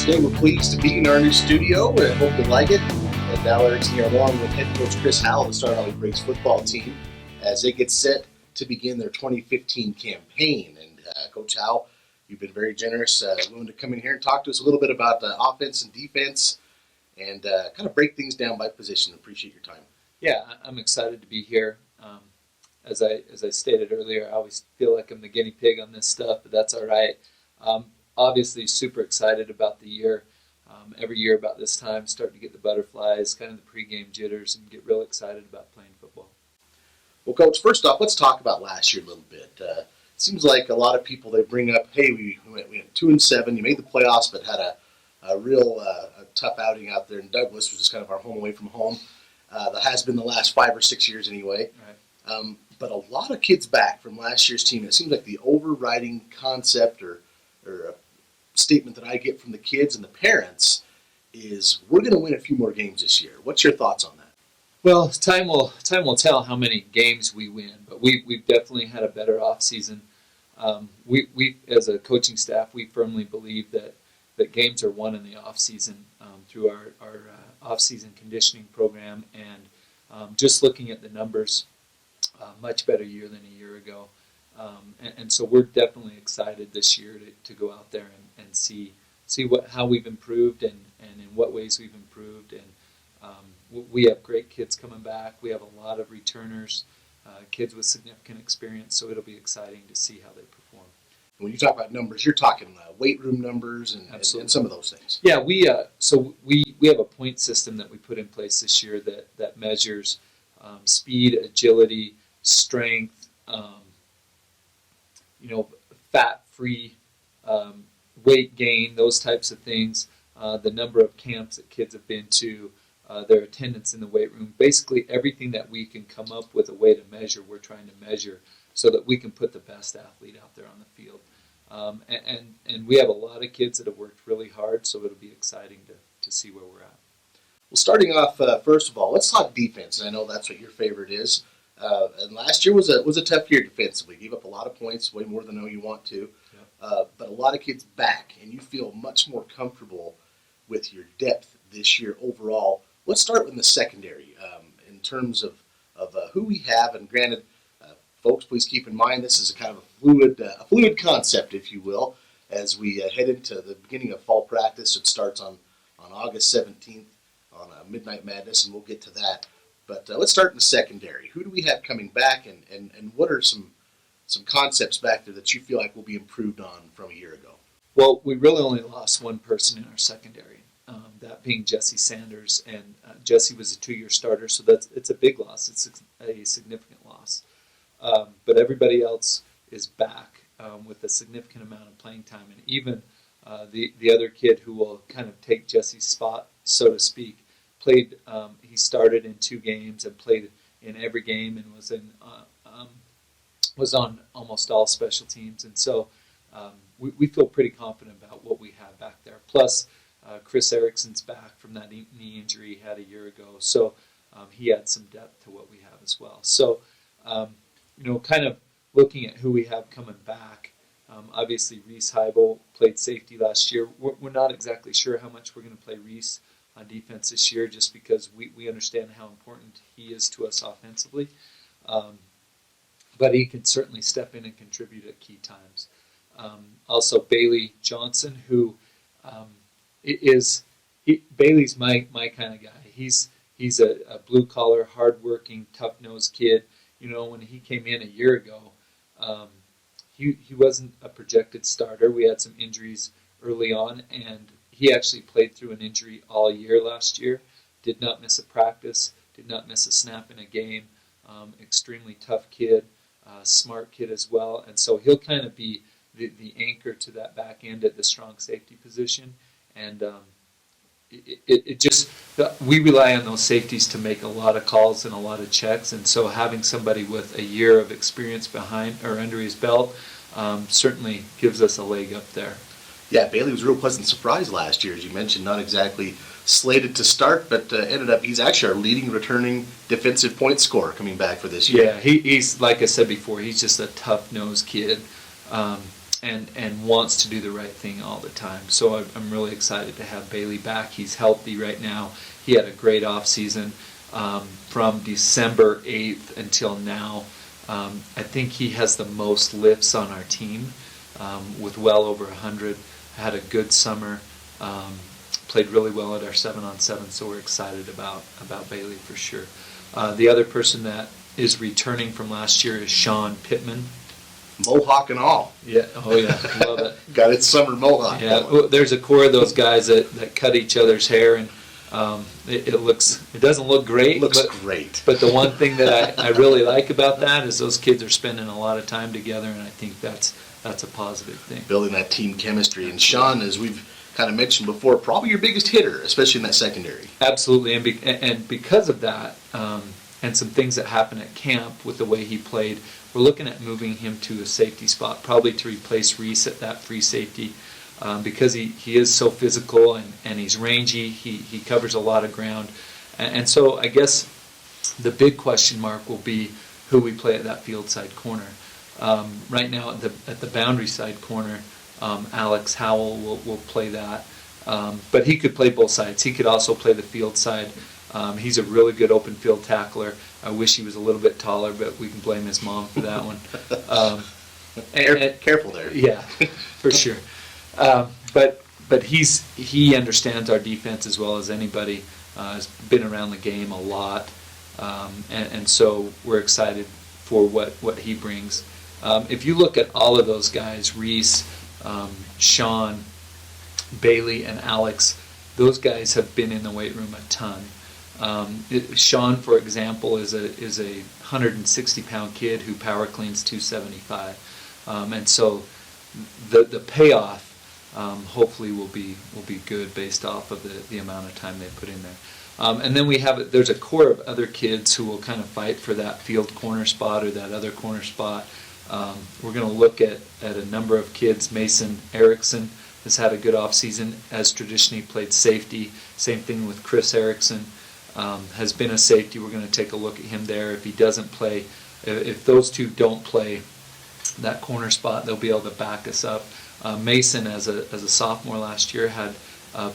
Today we're pleased to be in our new studio and hope you like it. And Dahl Erickson here along with head coach Chris Howell, the Star Valley Braves football team, as they get set to begin their 2015 campaign. And Coach Howell, you've been very generous, willing to come in here and talk to us a little bit about the offense and defense and kind of break things down by position. Appreciate your time. Yeah, I'm excited to be here. As I stated earlier, I always feel like I'm the guinea pig on this stuff, but that's all right. Obviously, super excited about the year. Every year about this time, start to get the butterflies, kind of the pregame jitters, and get real excited about playing football. Well, Coach, first off, let's talk about last year a little bit. It seems like a lot of people, they bring up, hey, we went 2-7, you made the playoffs, but had a real tough outing out there in Douglas, which is kind of our home away from home. That has been the last 5 or 6 years anyway. Right. But a lot of kids back from last year's team. It seems like the overriding concept or a statement that I get from the kids and the parents is we're going to win a few more games this year. What's your thoughts on that? Well, time will tell how many games we win, but we've definitely had a better off season. We as a coaching staff, we firmly believe that games are won in the off season through our off season conditioning program, and just looking at the numbers, much better year than a year ago. And so we're definitely excited this year to go out there and see how we've improved and in what ways we've improved. And we have great kids coming back. We have a lot of returners, kids with significant experience, so it'll be exciting to see how they perform. When you talk about numbers, you're talking weight room numbers and some of those things. Yeah, we have a point system that we put in place this year that measures speed, agility, strength, fat-free weight gain, those types of things, the number of camps that kids have been to, their attendance in the weight room. Basically everything that we can come up with a way to measure, we're trying to measure so that we can put the best athlete out there on the field. And we have a lot of kids that have worked really hard, so it'll be exciting to see where we're at. Well, starting off, first of all, let's talk defense. And I know that's what your favorite is. And last year was a tough year defensively. Gave up a lot of points, way more than I know you want to. Yeah. But a lot of kids back, and you feel much more comfortable with your depth this year overall. Let's start with the secondary in terms of who we have. And granted, folks, please keep in mind this is a kind of a fluid concept, if you will, as we head into the beginning of fall practice. It starts on August 17th on Midnight Madness, and we'll get to that. But let's start in the secondary. Who do we have coming back, and what are some concepts back there that you feel like will be improved on from a year ago? Well, we really only lost one person in our secondary, that being Jesse Sanders, and Jesse was a 2-year starter, so it's a big loss. It's a significant loss. But everybody else is back with a significant amount of playing time, and even the other kid who will kind of take Jesse's spot, so to speak, played. He started in 2 games and played in every game, and was on almost all special teams. And so we feel pretty confident about what we have back there. Plus, Chris Erickson's back from that knee injury he had a year ago, so he adds some depth to what we have as well. So, kind of looking at who we have coming back. Obviously, Reese Heibel played safety last year. We're not exactly sure how much we're going to play Reese on defense this year, just because we understand how important he is to us offensively. But he can certainly step in and contribute at key times. Also, Bailey Johnson, who Bailey's my kind of guy. He's a blue-collar, hard-working, tough-nosed kid. When he came in a year ago, he wasn't a projected starter. We had some injuries early on, and he actually played through an injury all year last year, did not miss a practice, did not miss a snap in a game, extremely tough kid, smart kid as well. And so he'll kind of be the anchor to that back end at the strong safety position. And we rely on those safeties to make a lot of calls and a lot of checks. And so having somebody with a year of experience behind or under his belt certainly gives us a leg up there. Yeah, Bailey was a real pleasant surprise last year, as you mentioned, not exactly slated to start, but ended up, he's actually our leading returning defensive point scorer coming back for this year. Yeah, he's, like I said before, he's just a tough-nosed kid. and wants to do the right thing all the time. So I'm really excited to have Bailey back. He's healthy right now. He had a great off season from December 8th until now. I think he has the most lifts on our team with well over 100. Had a good summer. Played really well at our 7-on-7, so we're excited about Bailey for sure. The other person that is returning from last year is Sean Pittman. Mohawk and all. Yeah. Oh yeah. Love it. Got its summer mohawk. Yeah. Well, there's a core of those guys that cut each other's hair, and it doesn't look great. It looks great. But the one thing that I really like about that is those kids are spending a lot of time together, and I think that's a positive thing. Building that team chemistry. And Sean, as we've kind of mentioned before, probably your biggest hitter, especially in that secondary. Absolutely, and because of that, and some things that happened at camp with the way he played, we're looking at moving him to a safety spot, probably to replace Reese at that free safety, because he is so physical and he's rangy. He covers a lot of ground, and so I guess the big question mark will be who we play at that field side corner. Right now at the boundary side corner, Alex Howell will play that, but he could play both sides. He could also play the field side. He's a really good open field tackler. I wish he was a little bit taller, but we can blame his mom for that one. Careful there. Yeah, for sure. But he understands our defense as well as anybody. Has been around the game a lot, and so we're excited for what he brings. If you look at all of those guys, Reese, Sean, Bailey, and Alex, those guys have been in the weight room a ton. Sean, for example, is a 160-pound kid who power cleans 275, and so the payoff hopefully will be good based off of the amount of time they put in there. And then there's a core of other kids who will kind of fight for that field corner spot or that other corner spot. We're going to look at a number of kids. Mason Erickson has had a good offseason, has traditionally played safety. Same thing with Chris Erickson, has been a safety. We're going to take a look at him there. If he doesn't play, if those two don't play that corner spot, they'll be able to back us up. Mason, as a sophomore last year, had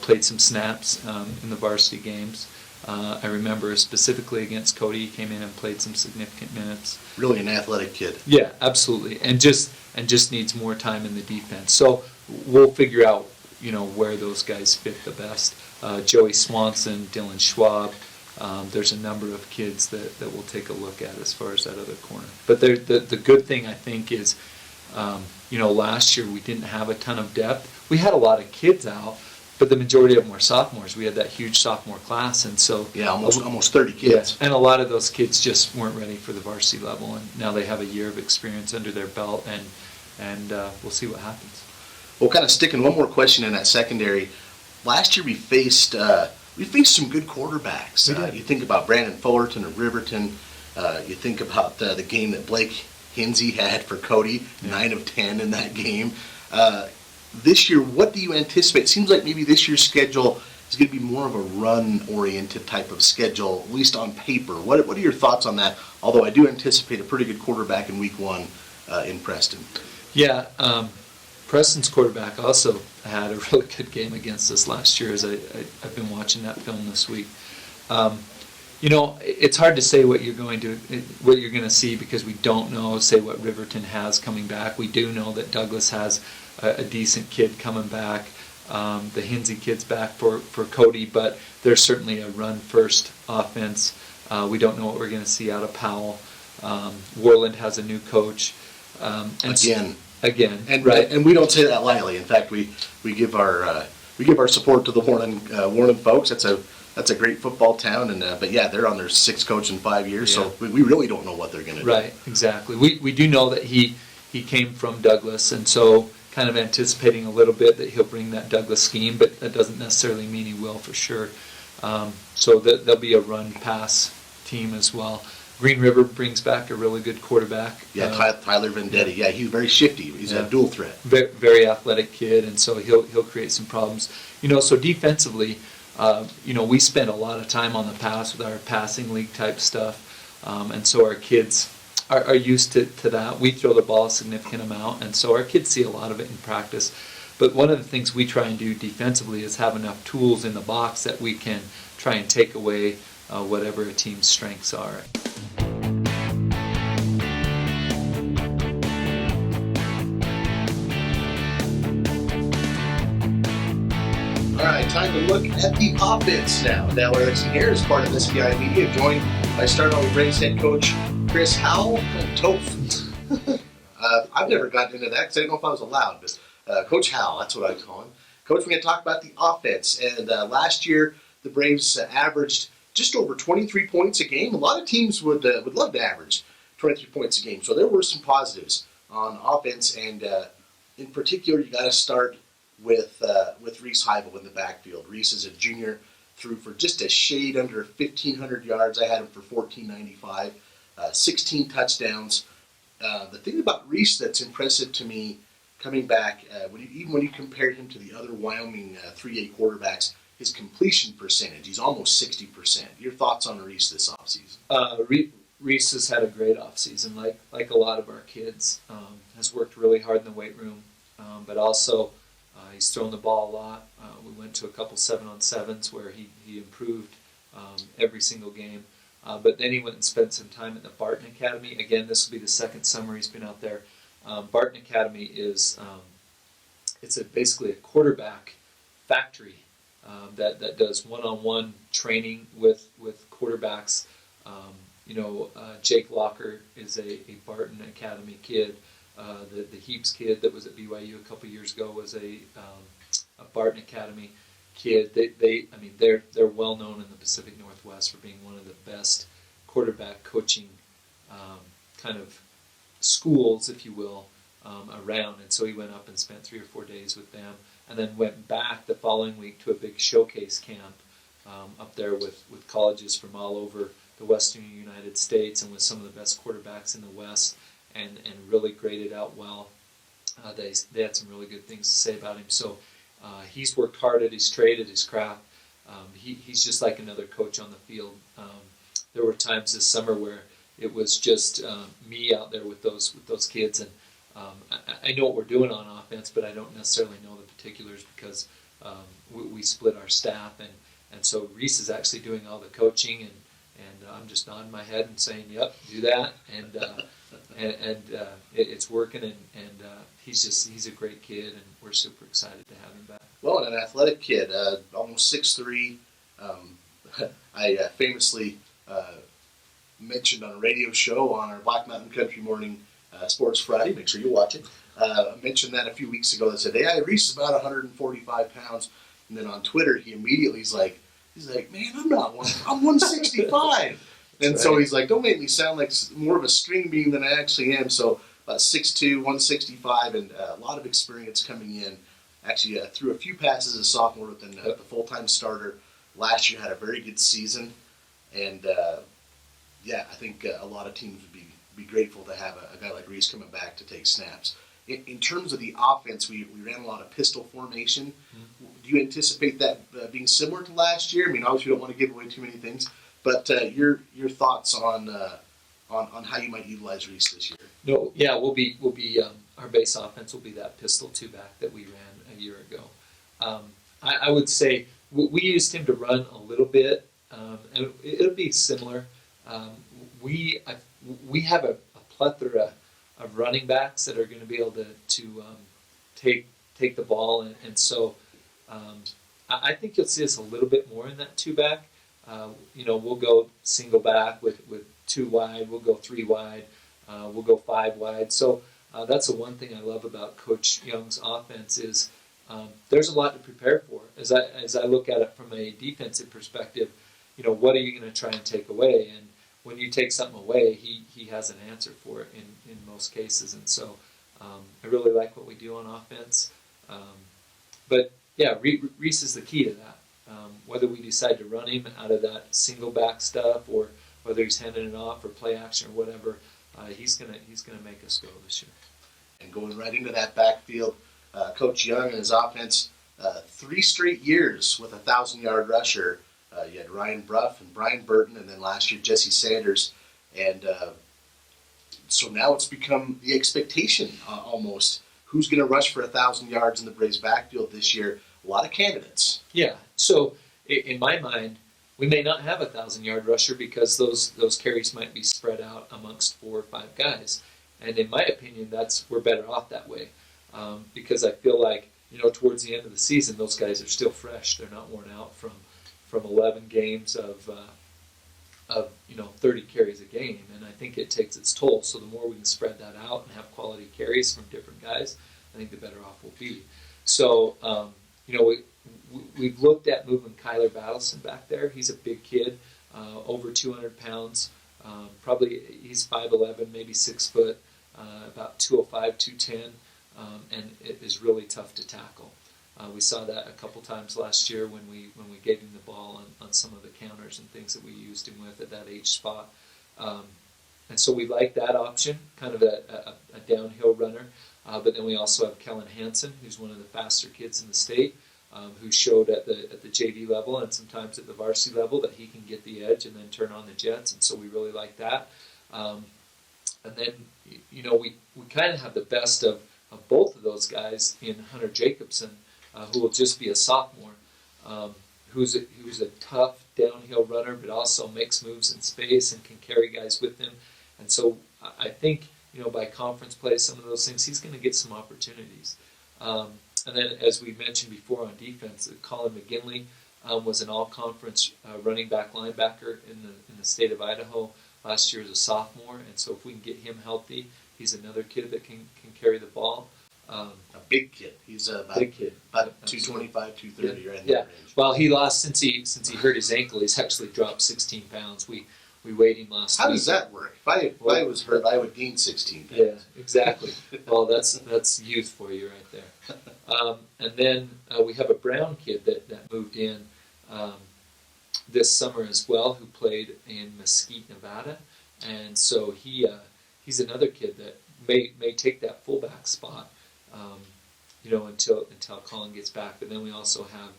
played some snaps in the varsity games. I remember specifically against Cody, he came in and played some significant minutes. Really an athletic kid. Yeah, absolutely, and just needs more time in the defense. So we'll figure out, where those guys fit the best. Joey Swanson, Dylan Schwab. There's a number of kids that we'll take a look at as far as that other corner. But the good thing I think is, last year we didn't have a ton of depth. We had a lot of kids out, but the majority of them were sophomores. We had that huge sophomore class, and so almost 30 kids. Yeah, and a lot of those kids just weren't ready for the varsity level, and now they have a year of experience under their belt, and we'll see what happens. Well, kind of sticking one more question in that secondary. Last year we faced some good quarterbacks. You think about Brandon Fullerton of Riverton. You think about the game that Blake Hinsey had for Cody, 9 of 10 in that game. This year, what do you anticipate? It seems like maybe this year's schedule is going to be more of a run-oriented type of schedule, at least on paper. What are your thoughts on that? Although I do anticipate a pretty good quarterback in week 1 in Preston. Yeah, Preston's quarterback also had a really good game against us last year, as I've been watching that film this week. It's hard to say what you're going to see because we don't know, say, what Riverton has coming back. We do know that Douglas has a decent kid coming back. The Hinsey kid's back for Cody, but there's certainly a run-first offense. We don't know what we're going to see out of Powell. Worland has a new coach. Again, and we don't say that lightly. In fact, we give our support to the Worland folks. That's a great football town, but yeah, they're on their 6th coach in 5 years, so we really don't know what they're going to do. Right, exactly. We do know that he came from Douglas, and so kind of anticipating a little bit that he'll bring that Douglas scheme, but that doesn't necessarily mean he will for sure. So there'll be a run-pass team as well. Green River brings back a really good quarterback. Yeah, Tyler Vendetti. Yeah, he's very shifty. He's a dual threat. Very athletic kid, and so he'll create some problems. So defensively, we spend a lot of time on the pass with our passing league type stuff, and so our kids are used to that. We throw the ball a significant amount, and so our kids see a lot of it in practice. But one of the things we try and do defensively is have enough tools in the box that we can try and take away whatever a team's strengths are. All right, time to look at the offense now. Dahl Erickson here is part of SVI Media, joined by Starlight Braves head coach Chris Howell. Toph. I've never gotten into that because I didn't know if I was allowed, but Coach Howell, that's what I call him. Coach, we're going to talk about the offense. And last year, the Braves averaged just over 23 points a game. A lot of teams would love to average 23 points a game. So there were some positives on offense, and in particular, you got to start with Reese Howell in the backfield. Reese is a junior, threw for just a shade under 1,500 yards. I had him for 1,495, 16 touchdowns. The thing about Reese that's impressive to me coming back, even when you compare him to the other Wyoming 3A quarterbacks, his completion percentage, he's almost 60%. Your thoughts on Reese this offseason? Reese has had a great offseason, like a lot of our kids. Has worked really hard in the weight room, but also he's thrown the ball a lot. We went to a couple 7-on-7s where he improved every single game. But then he went and spent some time at the Barton Academy. Again, this will be the second summer he's been out there. Barton Academy is basically a quarterback factory that does one-on-one training with quarterbacks. Jake Locker is a Barton Academy kid. The Heaps kid that was at BYU a couple years ago was a Barton Academy kid. They're well known in the Pacific Northwest for being one of the best quarterback coaching kind of schools, if you will, around. And so he went up and spent 3 or 4 days with them, and then went back the following week to a big showcase camp up there with colleges from all over the Western United States and with some of the best quarterbacks in the West, and really graded out well. They had some really good things to say about him. So he's worked hard at his trade, at his craft. He's just like another coach on the field. There were times this summer where it was just me out there with those kids, and I know what we're doing on offense, but I don't necessarily know the particulars because we split our staff, and so Reese is actually doing all the coaching, and I'm just nodding my head and saying, "Yep, do that," and it's working, and he's a great kid, and we're super excited to have him back. Well, an athletic kid, almost 6'3". I famously mentioned on a radio show on our Black Mountain Country Morning Sports Friday, make sure you watch it, mentioned that a few weeks ago. That said, "Hey, Reese is about 145 pounds." And then on Twitter, he immediately he's like, "Man, I'm not one. I'm 165." And so he's like, "Don't make me sound like more of a string bean than I actually am." So about 6'2", 165, and a lot of experience coming in. Actually, threw a few passes as a sophomore, but then the full-time starter last year had a very good season. And I think a lot of teams would be grateful to have a guy like Reese coming back to take snaps. In terms of the offense, we ran a lot of pistol formation. Mm-hmm. Do you anticipate that being similar to last year? I mean, obviously, we don't want to give away too many things, but your thoughts on how you might utilize Reese this year? No, yeah, we'll be our base offense will be that pistol two-back that we ran a year ago. I would say we used him to run a little bit, and it'll be similar. We have a plethora of running backs that are going to be able to take the ball, and so I think you'll see us a little bit more in that two-back. We'll go single back with 2 wide. We'll go 3 wide. We'll go 5 wide. So that's the one thing I love about Coach Young's offense is there's a lot to prepare for. As I look at it from a defensive perspective, what are you going to try and take away? And when you take something away, he has an answer for it in most cases. And so I really like what we do on offense. But yeah, Reese is the key to that. Whether we decide to run him out of that single back stuff, or whether he's handing it off or play action or whatever, he's gonna make us go this year. And going right into that backfield, Coach Young and his offense, 3 straight years with a 1,000-yard rusher. You had Ryan Bruff and Brian Burton, and then last year Jesse Sanders. And So now it's become the expectation almost. Who's going to rush for 1,000 yards in the Braves backfield this year? A lot of candidates. Yeah. So in my mind, we may not have 1,000-yard rusher because those carries might be spread out amongst 4 or 5 guys. And in my opinion, we're better off that way because I feel like towards the end of the season, those guys are still fresh. They're not worn out from 11 games of 30 carries a game, and I think it takes its toll. So the more we can spread that out and have quality carries from different guys, I think the better off we'll be. So we've looked at moving Kyler Battleson back there. He's a big kid, over 200 pounds. Probably he's 5'11", maybe 6 foot, about 205, 210, and it is really tough to tackle. We saw that a couple times last year when we gave him the ball on some of the counters and things that we used him with at that age spot. And so we like that option, kind of a downhill runner. But then we also have Kellen Hansen, who's one of the faster kids in the state, who showed at the JV level and sometimes at the varsity level that he can get the edge and then turn on the jets. And so we really like that. And then, we kind of have the best of both of those guys in Hunter Jacobson, who will just be a sophomore, who's a tough downhill runner, but also makes moves in space and can carry guys with him. And so I think, by conference play, some of those things, he's going to get some opportunities. And then, as we mentioned before on defense, Colin McGinley was an all-conference running back linebacker in the state of Idaho last year as a sophomore. And so if we can get him healthy, he's another kid that can carry the ball. A big kid. He's about 225, 230 right in that range. Well, he lost since he hurt his ankle. He's actually dropped 16 pounds. We weighed him last week. How does that work? If I was hurt, I would gain 16 pounds. Yeah, exactly. Well, that's youth for you right there. And then we have a Brown kid that moved in this summer as well, who played in Mesquite, Nevada, and so he's another kid that may take that fullback spot. Until Colin gets back. But then we also have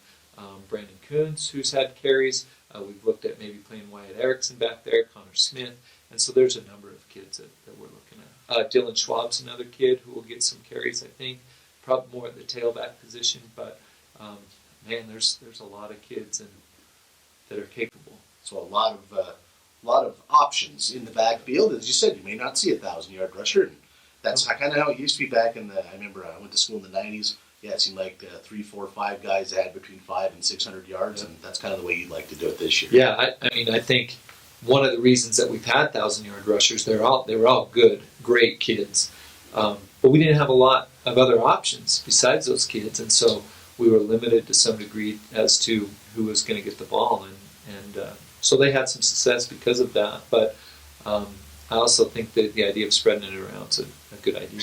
Brandon Coons, who's had carries. We've looked at maybe playing Wyatt Erickson back there, Connor Smith. And so there's a number of kids that we're looking at. Dylan Schwab's another kid who will get some carries, I think, probably more at the tailback position. But, there's a lot of kids that are capable. So a lot of options in the backfield. As you said, you may not see 1,000-yard rusher. And that's kind of how it used to be back in I remember I went to school in the 90s. Yeah, it seemed like 3, 4, 5 guys that had between 500 and 600 yards, and that's kind of the way you'd like to do it this year. Yeah, I think one of the reasons that we've had 1,000-yard rushers, they were all good, great kids, but we didn't have a lot of other options besides those kids, and so we were limited to some degree as to who was going to get the ball, and so they had some success because of that. But I also think that the idea of spreading it around is a good idea.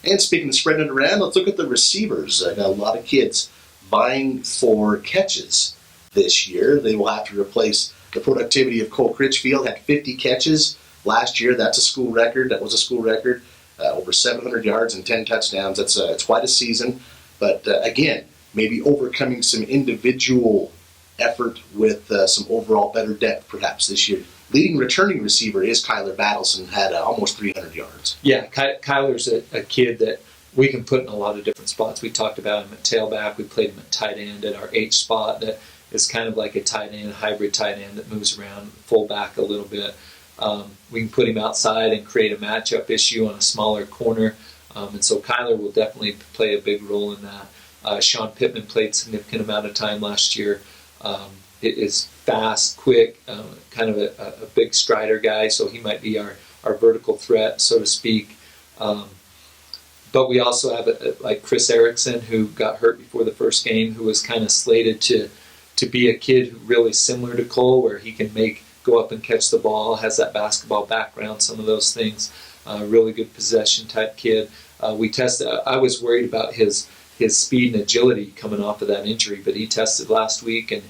And speaking of spreading it around, let's look at the receivers. I got a lot of kids vying for catches this year. They will have to replace the productivity of Cole Critchfield. Had 50 catches last year. That's a school record. That was a school record. Over 700 yards and 10 touchdowns. It's quite a season. But again, maybe overcoming some individual effort with some overall better depth perhaps this year. Leading returning receiver is Kyler Battleson, had almost 300 yards. Yeah, Kyler's a kid that we can put in a lot of different spots. We talked about him at tailback. We played him at tight end at our H spot that is kind of like a tight end, hybrid tight end that moves around fullback a little bit. We can put him outside and create a matchup issue on a smaller corner. And so Kyler will definitely play a big role in that. Sean Pittman played a significant amount of time last year. It is fast, quick, kind of a big strider guy, so he might be our vertical threat, so to speak. But we also have like Chris Erickson, who got hurt before the first game, who was kind of slated to be a kid who really similar to Cole, where he can go up and catch the ball, has that basketball background, some of those things. Really good possession type kid. We tested. I was worried about his speed and agility coming off of that injury, but he tested last week and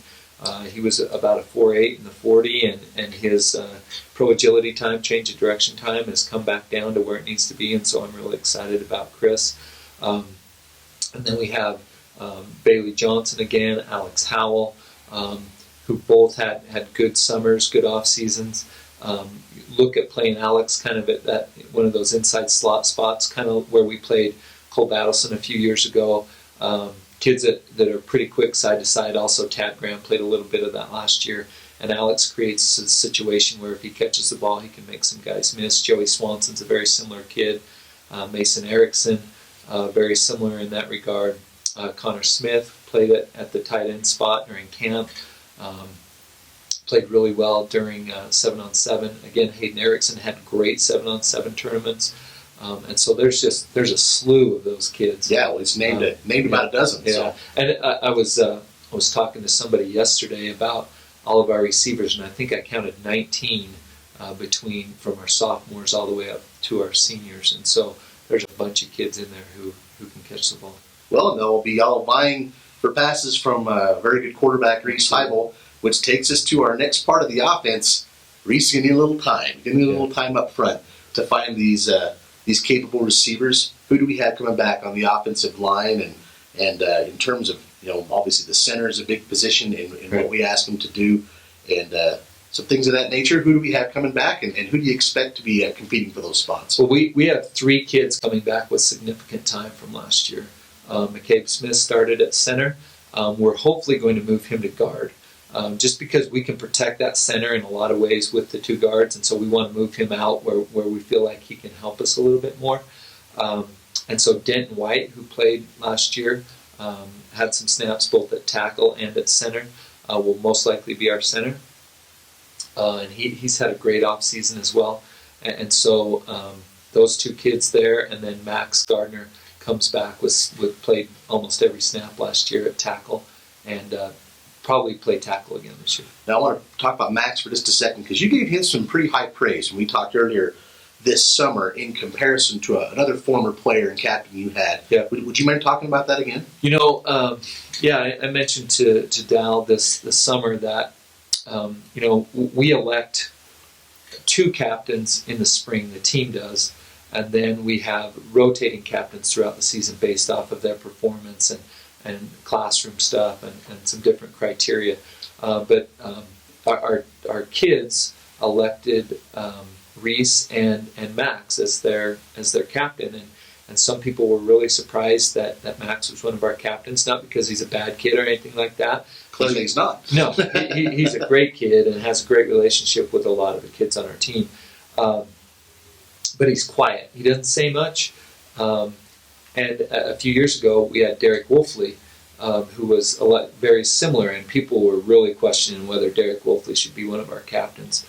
he was about a 4.8 in the 40, and his pro agility time, change of direction time, has come back down to where it needs to be, and so I'm really excited about Chris. And then we have Bailey Johnson again, Alex Howell, who both had good summers, good off seasons. Look at playing Alex kind of at that one of those inside slot spots, kind of where we played Cole Battleson a few years ago. Kids that are pretty quick side to side. Also, Tad Graham played a little bit of that last year. And Alex creates a situation where if he catches the ball, he can make some guys miss. Joey Swanson's a very similar kid. Mason Erickson, very similar in that regard. Connor Smith played at the tight end spot during camp. Played really well during 7-on-7. Again, Hayden Erickson had great 7-on-7 tournaments. And so there's a slew of those kids. Yeah, well, it's named about a dozen. Yeah, So. and I was talking to somebody yesterday about all of our receivers, and I think I counted 19 from our sophomores all the way up to our seniors, and so there's a bunch of kids in there who can catch the ball. Well, and they'll be all vying for passes from very good quarterback Reese Howell, which takes us to our next part of the offense. Reese, you need a little time. You need a little time up front to find these capable receivers. Who do we have coming back on the offensive line, and in terms of, obviously the center is a big position in what we ask them to do, and some things of that nature. Who do we have coming back, and who do you expect to be competing for those spots? Well, we have 3 kids coming back with significant time from last year. McCabe Smith started at center. We're hopefully going to move him to guard, just because we can protect that center in a lot of ways with the 2 guards, and so we want to move him out where we feel like he can help us a little bit more. And so Denton White, who played last year, had some snaps both at tackle and at center, will most likely be our center. And he's had a great offseason as well. And so those 2 kids there, and then Max Gardner comes back, played almost every snap last year at tackle, and probably play tackle again this year. Now I want to talk about Max for just a second, because you gave him some pretty high praise when we talked earlier this summer in comparison to another former player and captain you had. Yeah. Would you mind talking about that again? I mentioned to Dahl this summer that we elect 2 captains in the spring, the team does, and then we have rotating captains throughout the season based off of their performance and classroom stuff and some different criteria. But our kids elected Reese and Max as their captain, and some people were really surprised that Max was one of our captains, not because he's a bad kid or anything like that. Clearly he's not. No, he's a great kid and has a great relationship with a lot of the kids on our team. But he's quiet. He doesn't say much. And a few years ago, we had Derek Wolfley, who was very similar, and people were really questioning whether Derek Wolfley should be one of our captains.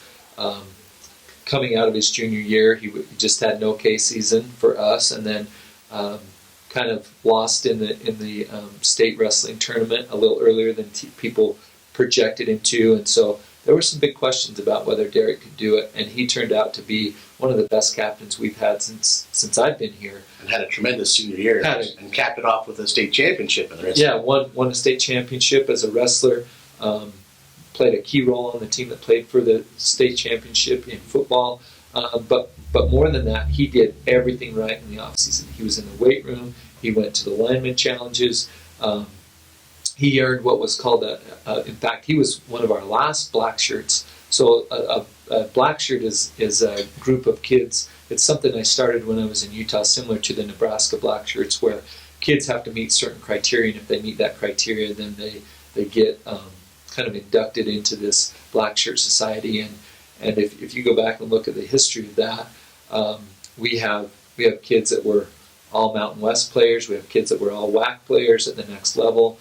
Coming out of his junior year, he just had an okay season for us, and then kind of lost in the state wrestling tournament a little earlier than people projected him to, and so there were some big questions about whether Derek could do it, and he turned out to be one of the best captains we've had since I've been here. And had a tremendous senior year, and capped it off with a state championship in the wrestling. Yeah, won a state championship as a wrestler. Played a key role on the team that played for the state championship in football. But more than that, he did everything right in the offseason. He was in the weight room. He went to the lineman challenges. He earned what was called in fact, he was one of our last black shirts. So a black shirt is a group of kids. It's something I started when I was in Utah, similar to the Nebraska black shirts, where kids have to meet certain criteria, and if they meet that criteria, then they get kind of inducted into this black shirt society. And if you go back and look at the history of that, we have kids that were all Mountain West players. We have kids that were all WAC players at the next level.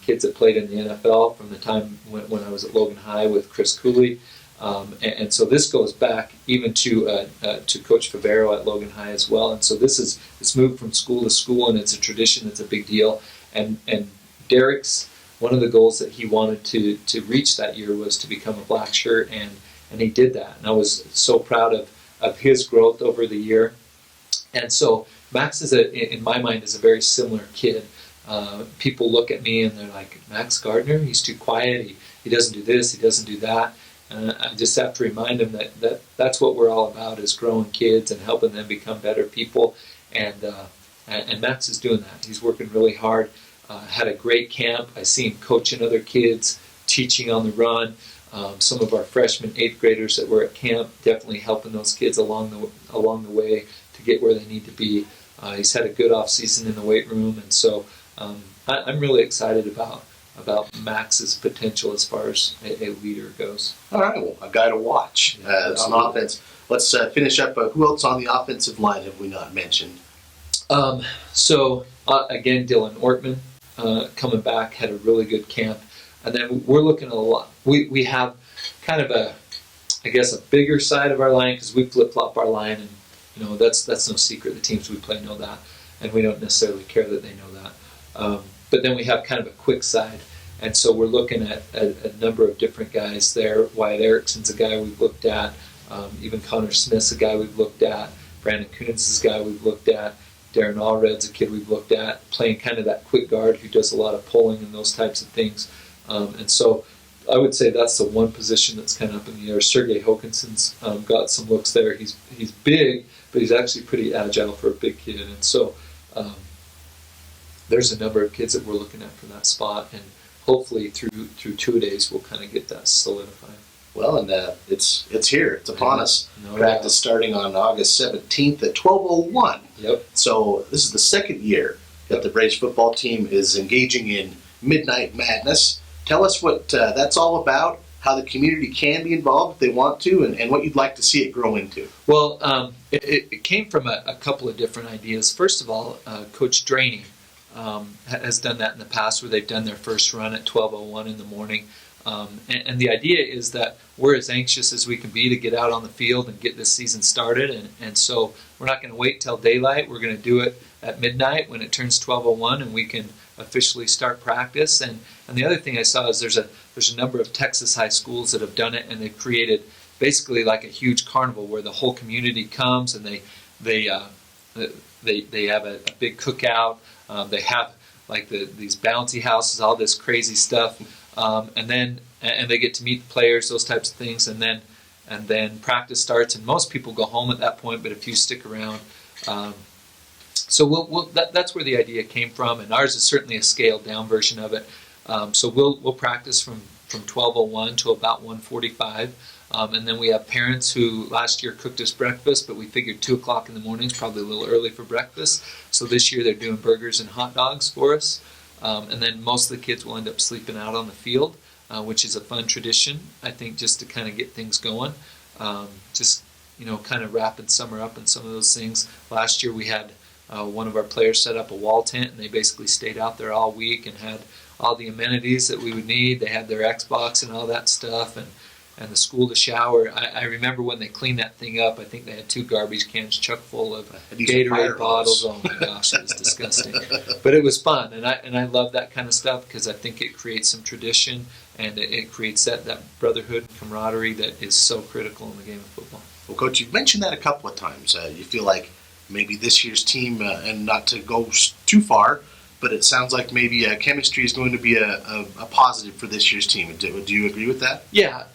Kids that played in the NFL from the time when I was at Logan High with Chris Cooley. And so this goes back even to Coach Favero at Logan High as well. And so it's moved from school to school, and it's a tradition that's a big deal. And Derek's, one of the goals that he wanted to reach that year was to become a black shirt, and he did that. And I was so proud of his growth over the year. And so Max in my mind, is a very similar kid. People look at me and they're like, Max Gardner, he's too quiet, he doesn't do this, he doesn't do that. And I just have to remind them that's what we're all about, is growing kids and helping them become better people. And Max is doing that. He's working really hard. Had a great camp. I see him coaching other kids, teaching on the run. Some of our freshman 8th graders that were at camp, definitely helping those kids along the way to get where they need to be. He's had a good off season in the weight room, and so I'm really excited about Max's potential as far as a leader goes. All right, well, a guy to watch on offense. Let's finish up. Who else on the offensive line have we not mentioned? Again, Dylan Ortman coming back, had a really good camp. And then we're looking at a lot. We have kind of a bigger side of our line because we flip-flop our line, and that's no secret. The teams we play know that, and we don't necessarily care that they know that. But then we have kind of a quick side, and so we're looking at a number of different guys there. Wyatt Erickson's a guy we've looked at. Even Connor Smith's a guy we've looked at. Brandon Kuntz is a guy we've looked at. Darren Allred's a kid we've looked at, playing kind of that quick guard who does a lot of pulling and those types of things. And so I would say that's the one position that's kind of up in the air. Sergey Hokinson's got some looks there. He's big, but he's actually pretty agile for a big kid. And so there's a number of kids that we're looking at for that spot. And hopefully through 2 days we'll kind of get that solidified. Well, and it's here. It's upon us. No Practice doubt. starting on August 17th at 12:01. Yep. So this is the second year that the Braves football team is engaging in Midnight Madness. Tell us what that's all about, how the community can be involved if they want to, and what you'd like to see it grow into. Well, it came from a couple of different ideas. First of all, Coach Draney has done that in the past where they've done their first run at 12:01 in the morning. And the idea is that we're as anxious as we can be to get out on the field and get this season started. And so we're not going to wait till daylight. We're going to do it at midnight when it turns 12:01 and we can officially start practice. And the other thing I saw is there's a number of Texas high schools that have done it, and they've created basically like a huge carnival where the whole community comes and they have a big cookout. They have like these bouncy houses, all this crazy stuff. And they get to meet the players, those types of things, and then practice starts. And most people go home at that point, but a few stick around. So that's where the idea came from, and ours is certainly a scaled down version of it. So we'll practice from 12:01 to about 1:45, and then we have parents who last year cooked us breakfast, but we figured 2 o'clock in the morning is probably a little early for breakfast. So this year they're doing burgers and hot dogs for us. And then most of the kids will end up sleeping out on the field, which is a fun tradition, I think, just to kind of get things going. Kind of wrapping summer up and some of those things. Last year we had one of our players set up a wall tent, and they basically stayed out there all week and had all the amenities that we would need. They had their Xbox and all that stuff, and the school to shower. I remember when they cleaned that thing up, I think they had 2 garbage cans chock full of Gatorade bottles. Oh my gosh, it was disgusting. But it was fun, and I love that kind of stuff because I think it creates some tradition, and it creates that brotherhood and camaraderie that is so critical in the game of football. Well, Coach, you've mentioned that a couple of times. You feel like maybe this year's team, and not to go too far, but it sounds like maybe chemistry is going to be a positive for this year's team. Do you agree with that? Yeah.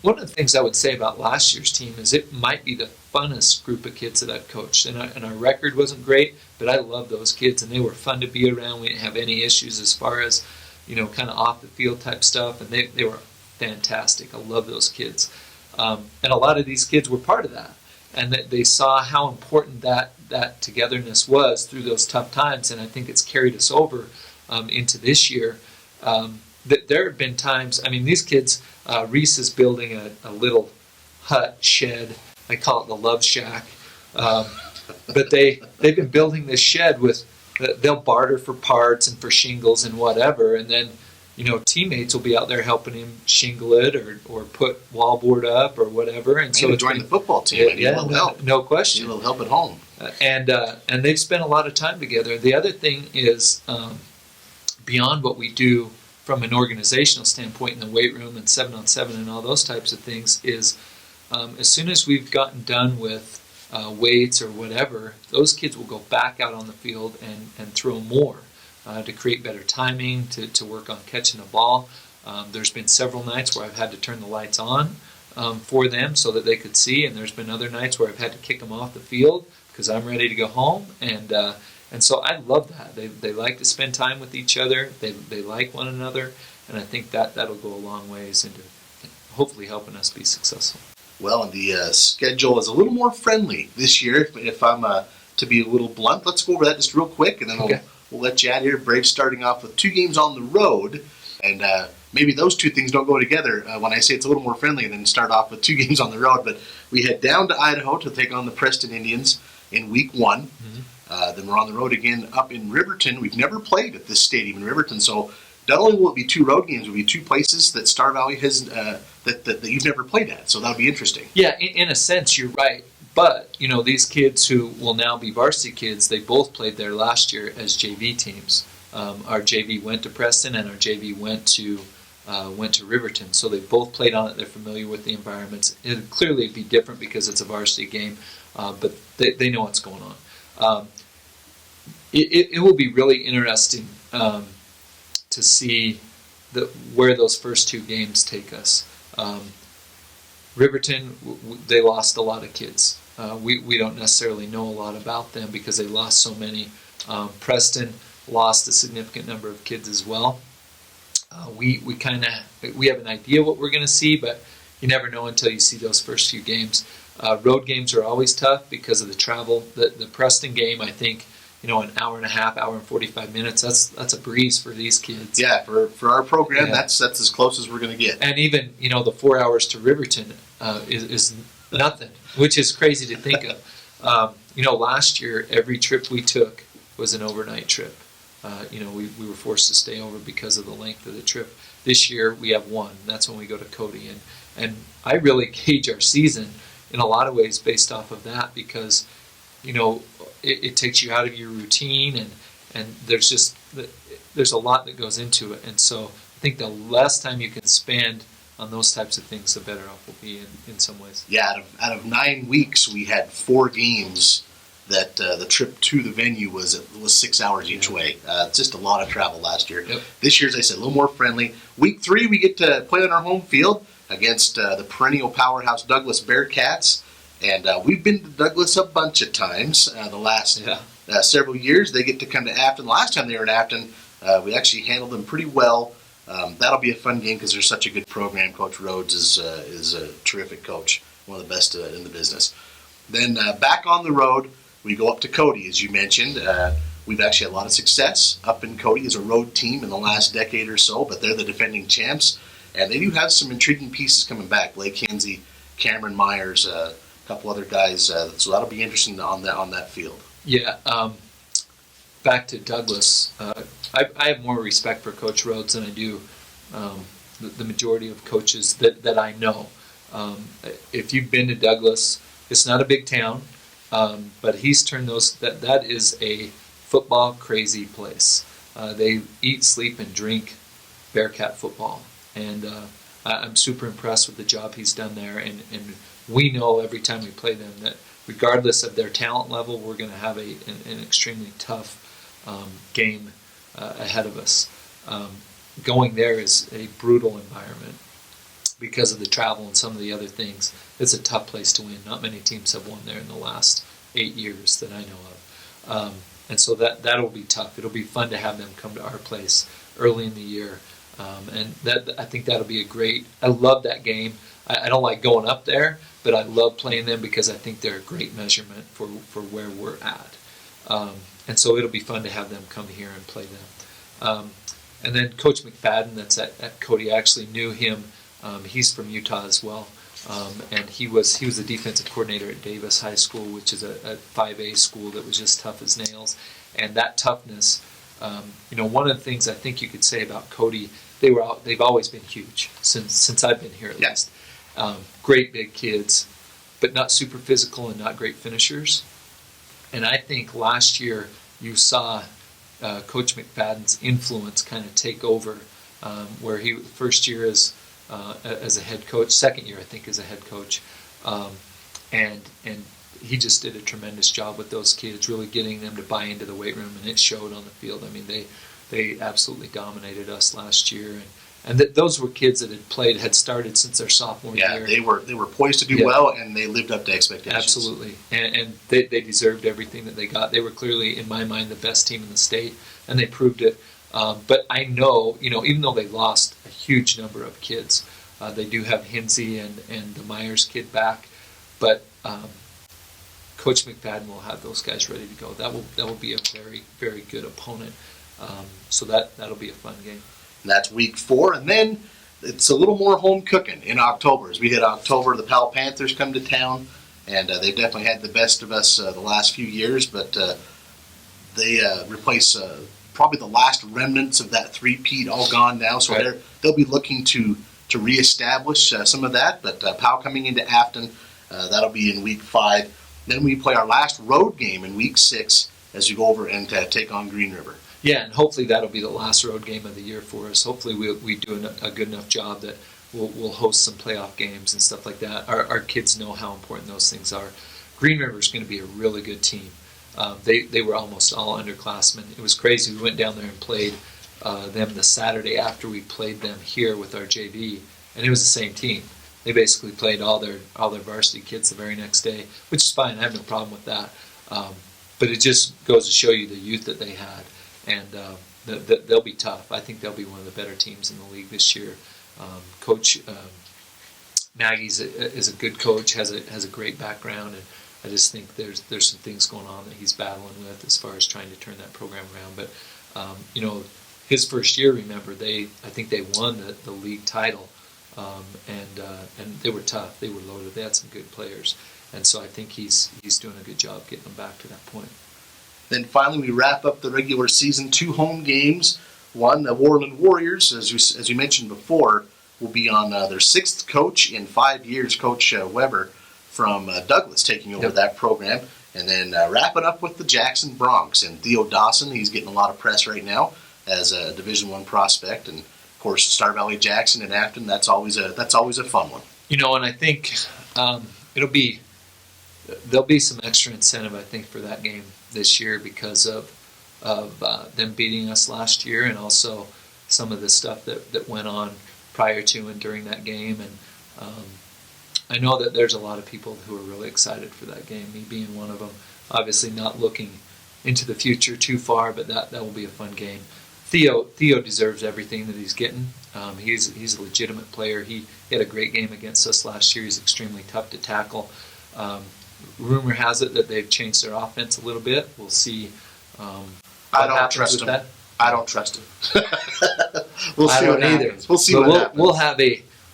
One of the things I would say about last year's team is it might be the funnest group of kids that I've coached. And our record wasn't great, but I love those kids, and they were fun to be around. We didn't have any issues as far as, kind of off the field type stuff, and they were fantastic. I love those kids. And a lot of these kids were part of that. And that they saw how important that togetherness was through those tough times, and I think it's carried us over into this year. There have been times, these kids, Reese is building a little hut shed. I call it the Love Shack. But they've been building this shed with, they'll barter for parts and for shingles and whatever, and then teammates will be out there helping him shingle it or put wallboard up or whatever. And so join the football team. Yeah, a little help. No question. A little help at home. And they've spent a lot of time together. The other thing is, beyond what we do from an organizational standpoint in the weight room and 7-on-7 and all those types of things, is as soon as we've gotten done with weights or whatever, those kids will go back out on the field and throw more. To create better timing, to work on catching the ball. There's been several nights where I've had to turn the lights on for them so that they could see, and there's been other nights where I've had to kick them off the field because I'm ready to go home. And so I love that. They like to spend time with each other. They like one another, and I think that'll go a long ways into hopefully helping us be successful. Well, and the schedule is a little more friendly this year. If I'm to be a little blunt, let's go over that just real quick, and then we'll let you out here. Braves starting off with 2 games on the road, and maybe those two things don't go together when I say it's a little more friendly and then start off with 2 games on the road. But we head down to Idaho to take on the Preston Indians in week 1. Mm-hmm. Then we're on the road again up in Riverton. We've never played at this stadium in Riverton, so not only will it be 2 road games, it will be 2 places that Star Valley has that you've never played at. So that'll be interesting. Yeah, in a sense, you're right. But, these kids who will now be varsity kids, they both played there last year as JV teams. Our JV went to Preston, and our JV went to Riverton. So they both played on it. They're familiar with the environments. It'll clearly be different because it's a varsity game, but they know what's going on. It will be really interesting to see where those first 2 games take us. Riverton, they lost a lot of kids. We don't necessarily know a lot about them because they lost so many. Preston lost a significant number of kids as well. We have an idea what we're going to see, but you never know until you see those first few games. Road games are always tough because of the travel. The Preston game, I think, an hour and a half, hour and 45 minutes. That's a breeze for these kids. Yeah, for our program, that's as close as we're going to get. And even the 4 hours to Riverton is nothing, which is crazy to think of. Last year every trip we took was an overnight trip. We were forced to stay over because of the length of the trip. This year we have 1. That's when we go to Cody, and I really gauge our season in a lot of ways based off of that because it takes you out of your routine and there's a lot that goes into it. And so I think the less time you can spend on those types of things, the better off we'll be in some ways. Yeah, out of 9 weeks, we had 4 games that the trip to the venue was 6 hours each way. Just a lot of travel last year. Yep. This year, as I said, a little more friendly. Week 3, we get to play on our home field against the perennial powerhouse Douglas Bearcats. And we've been to Douglas a bunch of times the last several years. They get to come to Afton. The last time they were in Afton, we actually handled them pretty well. That'll be a fun game because they're such a good program. Coach Rhodes is a terrific coach, one of the best in the business. Then back on the road, we go up to Cody, as you mentioned. We've actually had a lot of success up in Cody as a road team in the last decade or so, but they're the defending champs. And they do have some intriguing pieces coming back. Blake Hinsey, Cameron Myers, couple other guys, so that'll be interesting on that field. Yeah, back to Douglas. I have more respect for Coach Rhodes than I do the majority of coaches that I know. If you've been to Douglas, it's not a big town, but he's turned that is a football crazy place. They eat, sleep, and drink Bearcat football, and I'm super impressed with the job he's done there. And we know every time we play them that regardless of their talent level, we're going to have an extremely tough game ahead of us. Going there is a brutal environment because of the travel and some of the other things. It's a tough place to win. Not many teams have won there in the last 8 years that I know of. And so that'll be tough. It'll be fun to have them come to our place early in the year. And I think that'll be I love that game. I don't like going up there, but I love playing them because I think they're a great measurement for where we're at. And so it'll be fun to have them come here and play them. And then Coach McFadden, that's at Cody, I actually knew him. He's from Utah as well. And he was the defensive coordinator at Davis High School, which is a 5A school that was just tough as nails. And that toughness, one of the things I think you could say about Cody, they've always been huge since I've been here at least. Great big kids, but not super physical and not great finishers. And I think last year you saw Coach McFadden's influence kind of take over, where he first year as a head coach, second year I think as a head coach, and he just did a tremendous job with those kids, really getting them to buy into the weight room, and it showed on the field. I mean, they absolutely dominated us last year, and those were kids that had started since their sophomore year. Yeah, they were poised to do well, and they lived up to expectations. Absolutely, and they deserved everything that they got. They were clearly, in my mind, the best team in the state, and they proved it. But I know, even though they lost a huge number of kids, They do have Hinsey and the Myers kid back, but Coach McFadden will have those guys ready to go. That will be a very, very good opponent. So that'll be a fun game. And that's week 4, and then it's a little more home cooking in October. As we hit October, the Powell Panthers come to town, and they've definitely had the best of us the last few years, but they replace probably the last remnants of that three-peat, all gone now, so right. they'll be looking to reestablish some of that, but Powell coming into Afton, that'll be in week 5. Then we play our last road game in week 6 as we go over and take on Green River. Yeah, and hopefully that'll be the last road game of the year for us. Hopefully we do a good enough job that we'll host some playoff games and stuff like that. Our kids know how important those things are. Green River's going to be a really good team. They were almost all underclassmen. It was crazy. We went down there and played them the Saturday after we played them here with our JV, and it was the same team. They basically played all their varsity kids the very next day, which is fine. I have no problem with that. But it just goes to show you the youth that they had. And they'll be tough. I think they'll be one of the better teams in the league this year. Coach Nagy is a good coach, has a great background, and I just think there's some things going on that he's battling with as far as trying to turn that program around. But his first year, remember, I think they won the league title, and they were tough. They were loaded. They had some good players, and so I think he's doing a good job getting them back to that point. Then finally, we wrap up the regular season. 2 home games. One, the Warland Warriors, as we mentioned before, will be on their 6th coach in 5 years, Coach Weber from Douglas, taking over that program. And then wrapping up with the Jackson Bronx and Theo Dawson. He's getting a lot of press right now as a Division I prospect. And of course, Star Valley Jackson and Afton. That's always a fun one. And I think there'll be some extra incentive, I think, for that game this year because of them beating us last year, and also some of the stuff that went on prior to and during that game. And I know that there's a lot of people who are really excited for that game, me being one of them. Obviously not looking into the future too far, but that will be a fun game. Theo deserves everything that he's getting. He's a legitimate player. He had a great game against us last year. He's extremely tough to tackle. Rumor has it that they've changed their offense a little bit. We'll see. I don't trust him. That. I don't trust him. We'll see what happens. We'll see what happens.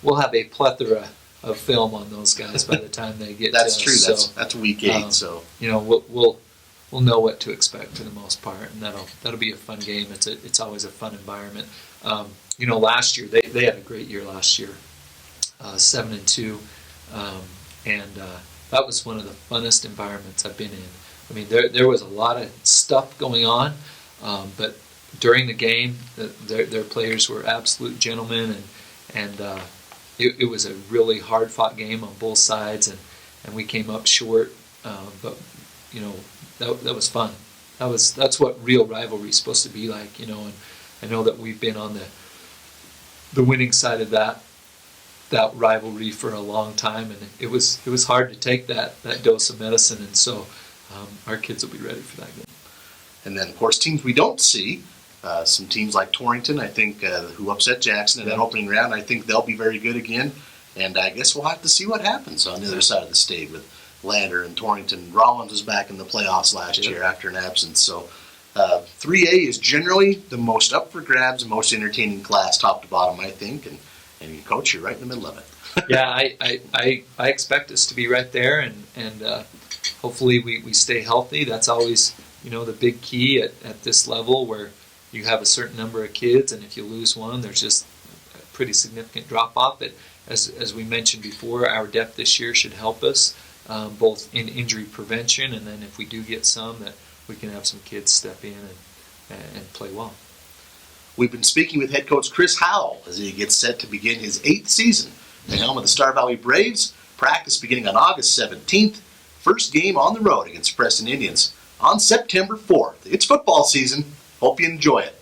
We'll have a plethora of film on those guys by the time they get. That's to true. us. That's week 8. So we'll know what to expect for the most part, and that'll be a fun game. It's always a fun environment. Last year they had a great year last year, 7-2, and that was one of the funnest environments I've been in. I mean, there was a lot of stuff going on, but during the game, their players were absolute gentlemen, and it was a really hard-fought game on both sides, and we came up short, but that was fun. That's what real rivalry is supposed to be like, and I know that we've been on the winning side of that rivalry for a long time, and it was hard to take that dose of medicine, and so our kids will be ready for that game. And then, of course, teams we don't see, some teams like Torrington, I think, who upset Jackson in that opening round, I think they'll be very good again, and I guess we'll have to see what happens on the other side of the state with Lander and Torrington. Rollins was back in the playoffs last year after an absence, so 3A is generally the most up for grabs and most entertaining class, top to bottom, I think, and Coach, you're right in the middle of it. Yeah, I expect us to be right there, and hopefully we stay healthy. That's always the big key at this level, where you have a certain number of kids, and if you lose one, there's just a pretty significant drop off. But as we mentioned before, our depth this year should help us both in injury prevention, and then if we do get some, that we can have some kids step in and play well. We've been speaking with head coach Chris Howell as he gets set to begin his 8th season at the helm of the Star Valley Braves. Practice beginning on August 17th. First game on the road against Preston Indians on September 4th. It's football season. Hope you enjoy it.